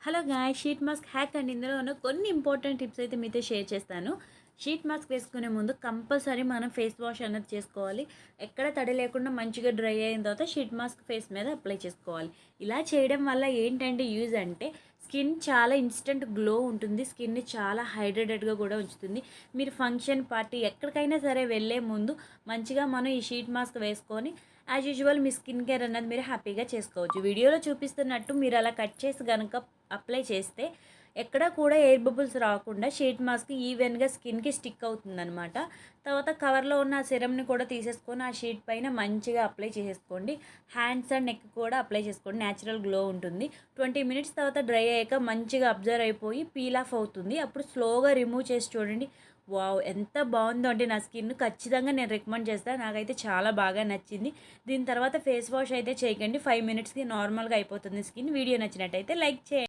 Hello guys, sheet mask hack అండి. ఇందులో ఉన్న కొన్ని ఇంపార్టెంట్ టిప్స్ అయితే మీతో షేర్ చేస్తాను. షీట్ మాస్క్ వేసుకునే ముందు కంపల్సరీ మనం ఫేస్ వాష్ అనేది చేసుకోవాలి. ఎక్కడ తడి లేకుండా మంచిగా డ్రై అయిన తర్వాత షీట్ మాస్క్ ఫేస్ మీద అప్లై చేసుకోవాలి. ఇలా చేయడం వల్ల ఏంటంటే యూజ్ అంటే స్కిన్ చాలా ఇన్స్టెంట్ గ్లో ఉంటుంది. స్కిన్ని చాలా హైడ్రేటెడ్గా కూడా ఉంచుతుంది. మీరు ఫంక్షన్, పార్టీ ఎక్కడికైనా సరే వెళ్ళే ముందు మంచిగా మనం ఈ షీట్ మాస్క్ వేసుకొని యాజ్ యూజువల్ మీ స్కిన్ కేర్ అన్నది మీరు హ్యాపీగా చేసుకోవచ్చు. వీడియోలో చూపిస్తున్నట్టు మీరు అలా కట్ చేసి కనుక అప్లై చేస్తే ఎక్కడ కూడా ఎయిర్ బబుల్స్ రాకుండా షీట్ మాస్క్ ఈవెన్గా స్కిన్కి స్టిక్ అవుతుందన్నమాట. తర్వాత కవర్లో ఉన్న ఆ సిరమ్ని కూడా తీసేసుకొని ఆ షీట్ పైన మంచిగా అప్లై చేసేసుకోండి. హ్యాండ్స్ అండ్ నెక్ కూడా అప్లై చేసుకోండి. న్యాచురల్ గ్లో ఉంటుంది. 20 మినిట్స్ తర్వాత డ్రై అయ్యాక మంచిగా అబ్జర్వ్ అయిపోయి పీల్ ఆఫ్ అవుతుంది. అప్పుడు స్లోగా రిమూవ్ చేసి చూడండి. వావ్, ఎంత బాగుందో అంటే నా స్కిన్ ఖచ్చితంగా నేను రికమెండ్ చేస్తాను. నాకైతే చాలా బాగా నచ్చింది. దీని తర్వాత ఫేస్ వాష్ అయితే చేయకండి. 5 మినిట్స్కి నార్మల్గా అయిపోతుంది స్కిన్. వీడియో నచ్చినట్టయితే లైక్ చేయండి.